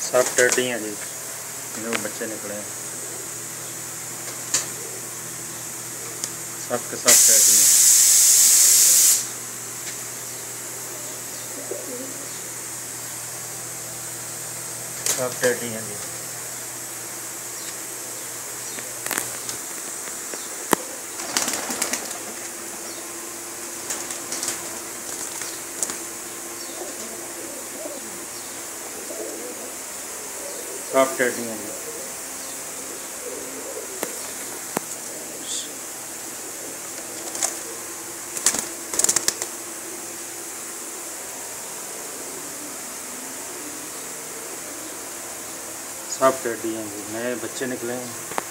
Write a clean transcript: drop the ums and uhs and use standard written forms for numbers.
सब टेडी हैं जी, इनमें बच्चे निकले हैं, सब के सब टेडी हैं। सब टेडी हैं जी। सब टेडी हैं जी। सब टेडी हैं जी, नए बच्चे निकले हैं।